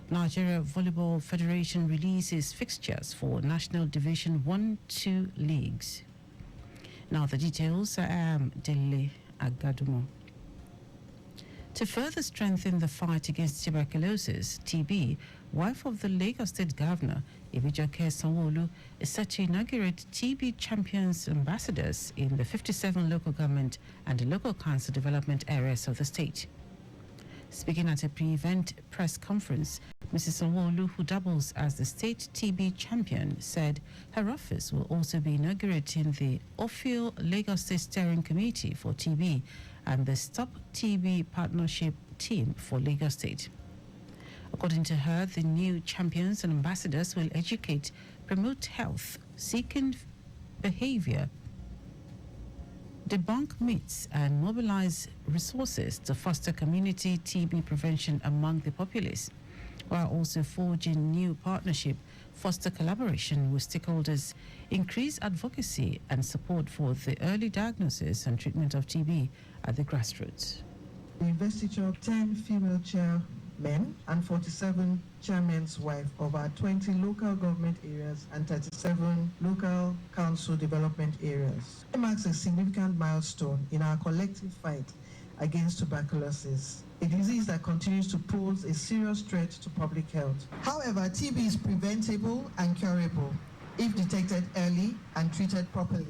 Nigeria Volleyball Federation releases fixtures for National Division 1-2 leagues. Now the details. I am Dele Agadumo. To further strengthen the fight against tuberculosis, TB, wife of the Lagos State Governor, Ibijoke Sanwo-Olu, is set to inaugurate TB Champions Ambassadors in the 57 local government and local council development areas of the state. Speaking at a pre-event press conference, Mrs. Sanwo-Olu, who doubles as the state TB champion, said her office will also be inaugurating the Ophio Lagos State Steering Committee for TB and the Stop TB Partnership Team for Lagos State. According to her, the new champions and ambassadors will educate, promote health, seeking behavior, debunk myths, and mobilize resources to foster community TB prevention among the populace, while also forging new partnership, foster collaboration with stakeholders, increase advocacy and support for the early diagnosis and treatment of TB at the grassroots. The investiture of 10 female chairmen and 47 chairmen's wives of our 20 local government areas and 37 local council development areas. It marks a significant milestone in our collective fight against tuberculosis, a disease that continues to pose a serious threat to public health. However, TB is preventable and curable if detected early and treated properly.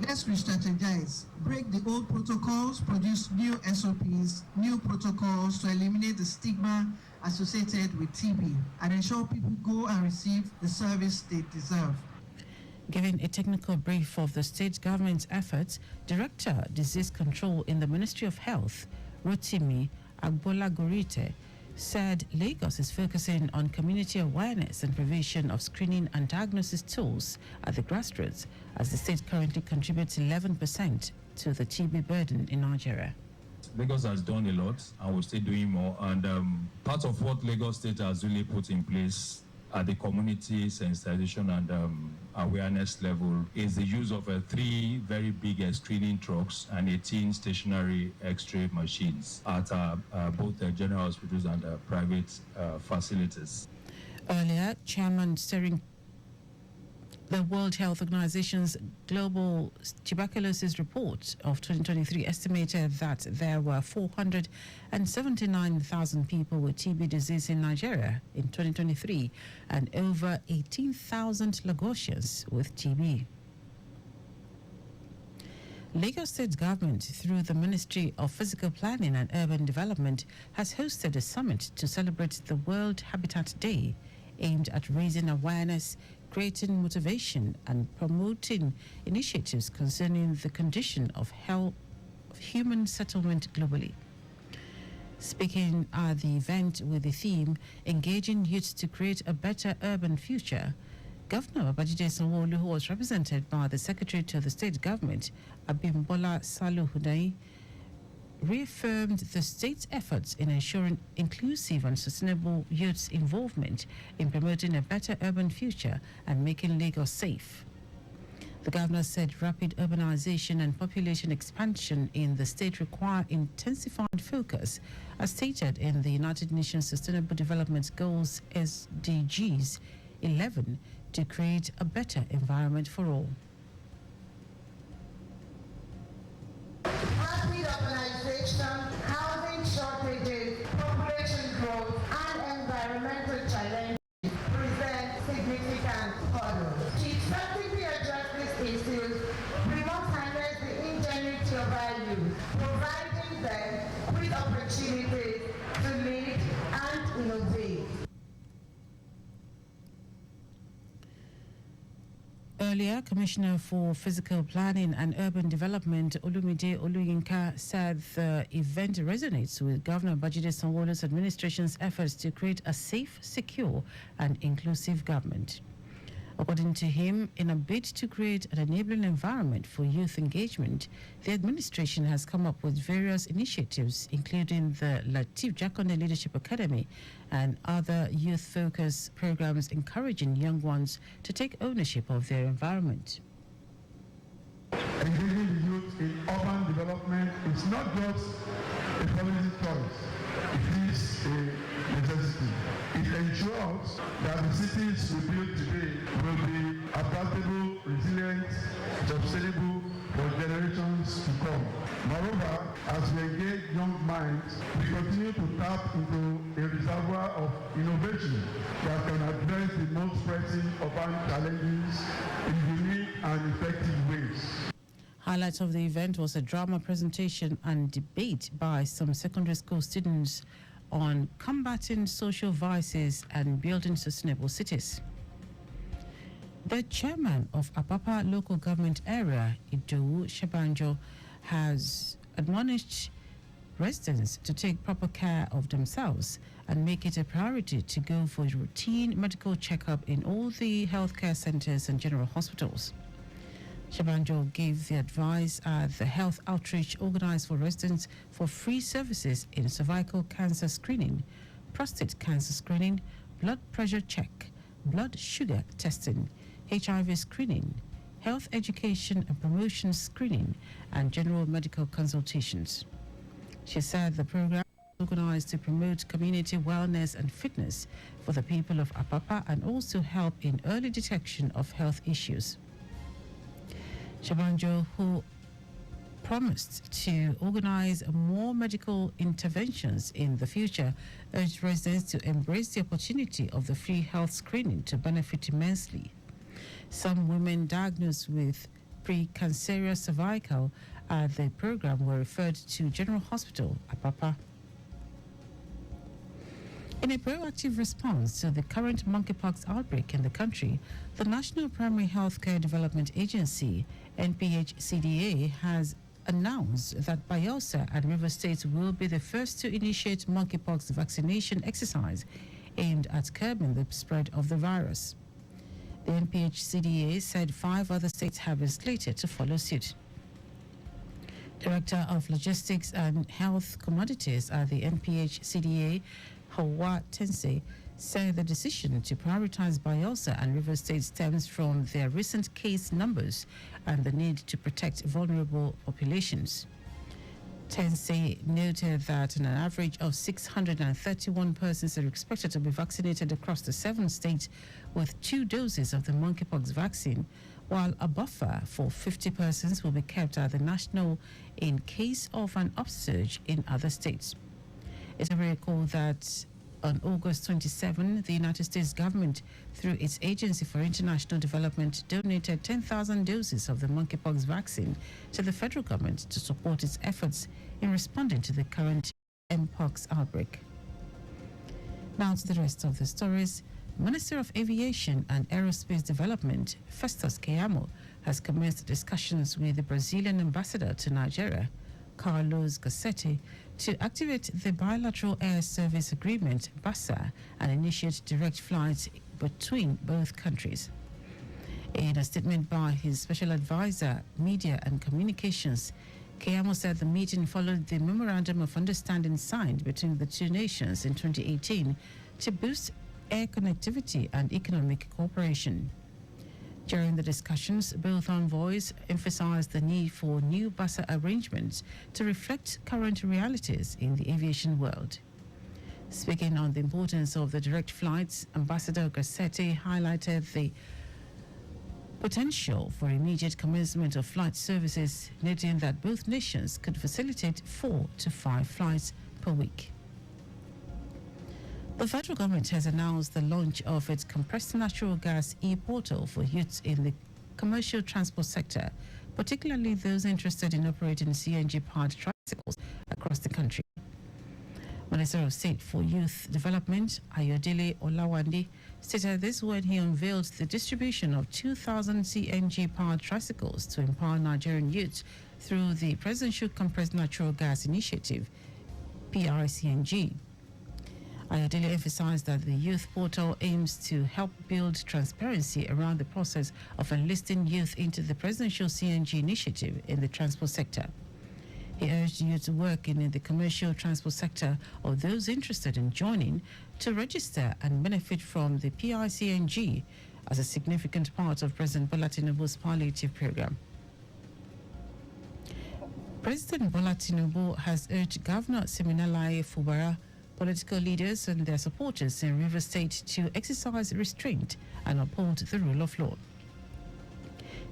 Let's re-strategize, break the old protocols, produce new SOPs, new protocols to eliminate the stigma associated with TB and ensure people go and receive the service they deserve. Giving a technical brief of the state government's efforts, Director Disease Control in the Ministry of Health, Rotimi Agbola-Gorite, said Lagos is focusing on community awareness and provision of screening and diagnosis tools at the grassroots, as the state currently contributes 11% to the TB burden in Nigeria. Lagos has done a lot and will still doing more, and part of what Lagos State has really put in place at the community sensitization and awareness level is the use of 3 very big screening trucks and 18 stationary X-ray machines at both general hospitals and private facilities. Earlier, Chairman steering the World Health Organization's Global Tuberculosis Report of 2023 estimated that there were 479,000 people with TB disease in Nigeria in 2023 and over 18,000 Lagosians with TB. Lagos State Government, through the Ministry of Physical Planning and Urban Development, has hosted a summit to celebrate the World Habitat Day, aimed at raising awareness, creating motivation, and promoting initiatives concerning the condition of human settlement globally. Speaking at the event with the theme, Engaging Youth to Create a Better Urban Future, Governor Babajide Sanwo-Olu, who was represented by the Secretary to the State Government, Abimbola Salihu, reaffirmed the state's efforts in ensuring inclusive and sustainable youth involvement in promoting a better urban future and making Lagos safe. The governor said rapid urbanization and population expansion in the state require intensified focus, as stated in the United Nations Sustainable Development Goals SDGs 11, to create a better environment for all. Rapid urbanization, housing shortages, population growth, and environmental challenges present significant hurdles. To effectively address these issues, we must harness the ingenuity of our youth, providing them with opportunities to lead and innovate. Earlier, Commissioner for Physical Planning and Urban Development, Olumide Oluyinka, said the event resonates with Governor Babajide Sanwo-Olu's administration's efforts to create a safe, secure, and inclusive government. According to him, in a bid to create an enabling environment for youth engagement, the administration has come up with various initiatives, including the Lateef Jakonde Leadership Academy and other youth-focused programs encouraging young ones to take ownership of their environment. Engaging the youth in urban development is not just a policy choice. It is a necessity. It ensures cities we build today will be adaptable, resilient, sustainable for generations to come. Moreover, as we engage young minds, we continue to tap into a reservoir of innovation that can address the most pressing urban challenges in unique and effective ways. Highlight of the event was a drama presentation and debate by some secondary school students on combating social vices and building sustainable cities. The chairman of Apapa local government area, Idowu Shebanjo, has admonished residents to take proper care of themselves and make it a priority to go for routine medical checkup in all the healthcare centers and general hospitals. Shebanjo gave the advice at the health outreach organized for residents for free services in cervical cancer screening, prostate cancer screening, blood pressure check, blood sugar testing, HIV screening, health education and promotion screening, and general medical consultations. She said the program is organized to promote community wellness and fitness for the people of Apapa and also help in early detection of health issues. Shebanjo, who promised to organize more medical interventions in the future, urged residents to embrace the opportunity of the free health screening to benefit immensely. Some women diagnosed with precancerous cervical at the program were referred to General Hospital, Apapa. In a proactive response to the current monkeypox outbreak in the country, the National Primary Healthcare Development Agency, NPHCDA, has announced that Bayelsa and River States will be the first to initiate monkeypox vaccination exercise aimed at curbing the spread of the virus. The NPHCDA said 5 other states have been slated to follow suit. Director of Logistics and Health Commodities at the NPHCDA, Hawa Tense, said the decision to prioritize Bayelsa and River State stems from their recent case numbers and the need to protect vulnerable populations. Tense noted that an average of 631 persons are expected to be vaccinated across the 7 states with 2 doses of the monkeypox vaccine, while a buffer for 50 persons will be kept at the national in case of an upsurge in other states. It's a recall that on August 27, the United States government, through its Agency for International Development, donated 10,000 doses of the monkeypox vaccine to the federal government to support its efforts in responding to the current mpox outbreak. Now to the rest of the stories. Minister of Aviation and Aerospace Development, Festus Keyamo, has commenced discussions with the Brazilian ambassador to Nigeria, Carlos Gassetti, to activate the bilateral air service agreement, BASA, and initiate direct flights between both countries. In a statement by his special advisor, Media and Communications, Keyamo said the meeting followed the Memorandum of Understanding signed between the two nations in 2018 to boost air connectivity and economic cooperation. During the discussions, both envoys emphasized the need for new BASA arrangements to reflect current realities in the aviation world. Speaking on the importance of the direct flights, Ambassador Gassetti highlighted the potential for immediate commencement of flight services, noting that both nations could facilitate 4 to 5 flights per week. The federal government has announced the launch of its compressed natural gas e-portal for youths in the commercial transport sector, particularly those interested in operating CNG-powered tricycles across the country. Minister of State for Youth Development, Ayodele Olawande, stated this when he unveiled the distribution of 2,000 CNG-powered tricycles to empower Nigerian youths through the Presidential Compressed Natural Gas Initiative, PRCNG. Ayodele emphasized that the youth portal aims to help build transparency around the process of enlisting youth into the presidential CNG initiative in the transport sector. He urged youth working in the commercial transport sector or those interested in joining to register and benefit from the PRCNG as a significant part of President Bola Tinubu's palliative program. President Bola Tinubu has urged Governor Siminalayi Fubara, political leaders and their supporters in Rivers State to exercise restraint and uphold the rule of law.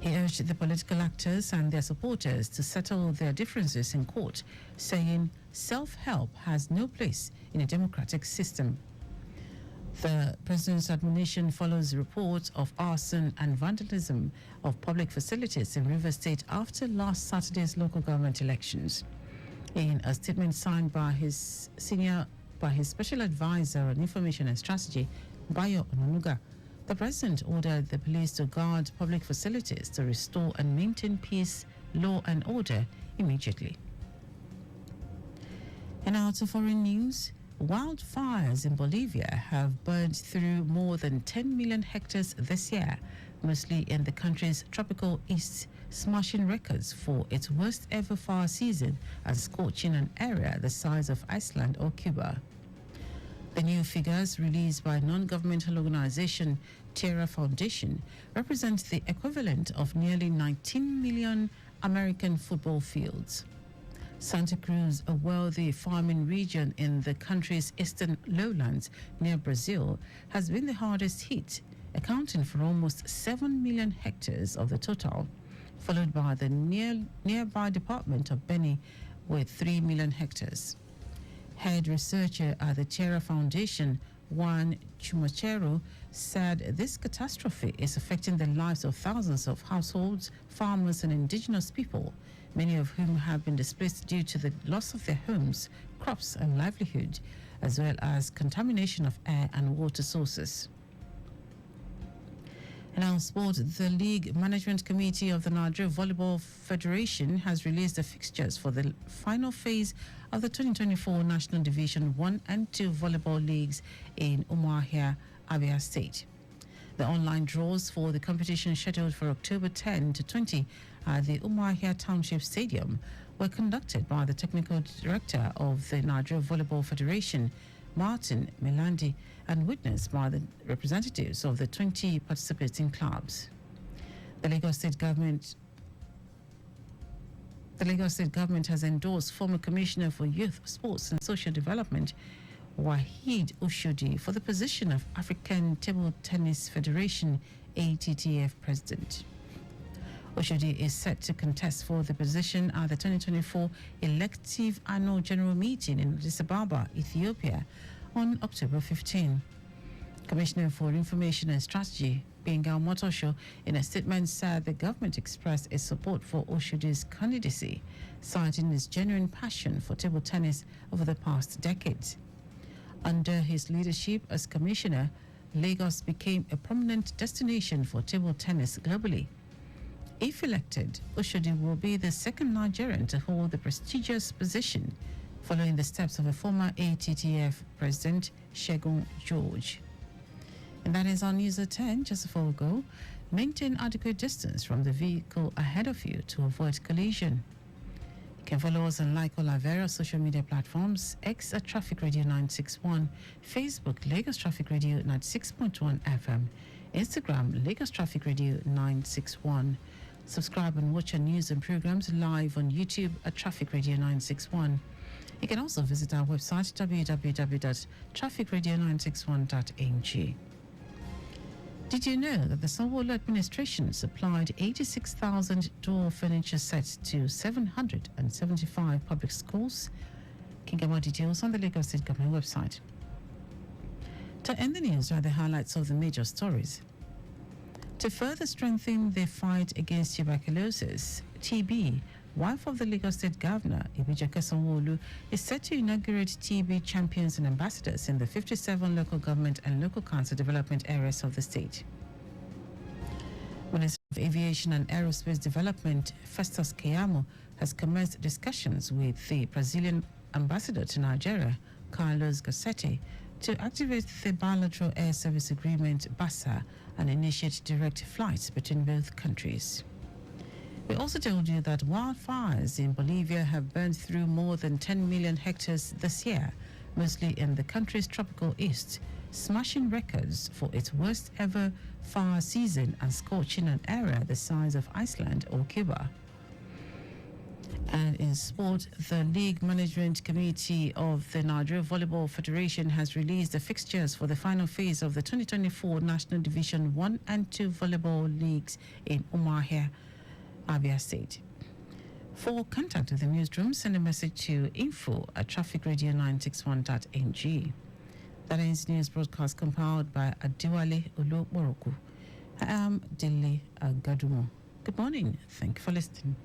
He urged the political actors and their supporters to settle their differences in court, saying self-help has no place in a democratic system. The president's admonition follows reports of arson and vandalism of public facilities in Rivers State after last Saturday's local government elections. In a statement signed by his special advisor on information and strategy, Bayo Ononuga, the president ordered the police to guard public facilities to restore and maintain peace, law and order immediately. And now to foreign news. Wildfires in Bolivia have burned through more than 10 million hectares this year, mostly in the country's tropical east, smashing records for its worst ever fire season and scorching an area the size of Iceland or Cuba. The new figures released by non-governmental organization Terra Foundation represent the equivalent of nearly 19 million American football fields. Santa Cruz, a wealthy farming region in the country's eastern lowlands near Brazil, has been the hardest hit, accounting for almost 7 million hectares of the total, followed by the nearby department of Beni with 3 million hectares. Head researcher at the Terra Foundation, Juan Chumachero, said this catastrophe is affecting the lives of thousands of households, farmers and indigenous people, many of whom have been displaced due to the loss of their homes, crops and livelihood, as well as contamination of air and water sources. And now sport, the League Management Committee of the Nigeria Volleyball Federation has released the fixtures for the final phase of the 2024 National Division 1 and 2 volleyball leagues in Umuahia, Abia State. The online draws for the competition scheduled for October 10 to 20 at the Umuahia Township Stadium were conducted by the Technical Director of the Nigeria Volleyball Federation, Martin Melandi, and witnessed by the representatives of the 20 participating clubs. The Lagos State government has endorsed former Commissioner for Youth, Sports and Social Development, Waheed Oshodi, for the position of African Table Tennis Federation ATTF President. Oshodi is set to contest for the position at the 2024 elective annual general meeting in Addis Ababa, Ethiopia, on October 15. Commissioner for Information and Strategy, Bengal Motosho, in a statement said the government expressed its support for Oshodi's candidacy, citing his genuine passion for table tennis over the past decades. Under his leadership as commissioner, Lagos became a prominent destination for table tennis globally. If elected, Oshodi will be the second Nigerian to hold the prestigious position, following the steps of a former ATTF president, Segun George. And that is our news at 10. Just before we go, maintain adequate distance from the vehicle ahead of you to avoid collision. You can follow us and like all our various social media platforms: X at Traffic Radio 961, Facebook Lagos Traffic Radio 96.1 FM, Instagram Lagos Traffic Radio 961. Subscribe and watch our news and programs live on YouTube at Traffic Radio 961. You can also visit our website www.trafficradio961.ng. Did you know that the Sanwo-Olu administration supplied 86,000 door furniture sets to 775 public schools? You can get more details on the Lagos State Government website. To end the news are the highlights of the major stories. To further strengthen the fight against tuberculosis, TB, wife of the Lagos State Governor, Ibijeke Sanwo-Olu, is set to inaugurate TB champions and ambassadors in the 57 local government and local council development areas of the state. Minister of Aviation and Aerospace Development, Festus Keyamo, has commenced discussions with the Brazilian ambassador to Nigeria, Carlos Gassetti, to activate the bilateral air service agreement, BASA, and initiate direct flights between both countries. We also told you that wildfires in Bolivia have burned through more than 10 million hectares this year, mostly in the country's tropical east, smashing records for its worst ever fire season and scorching an area the size of Iceland or Cuba. And in sport, the League Management Committee of the Nigeria Volleyball Federation has released the fixtures for the final phase of the 2024 National Division 1 and 2 Volleyball Leagues in Umuahia, Abia State. For contact with the newsroom, send a message to info@trafficradio961.ng. That ends news broadcast compiled by Adiwale Oloboroku. I am Dele Agadumo. Good morning. Thank you for listening.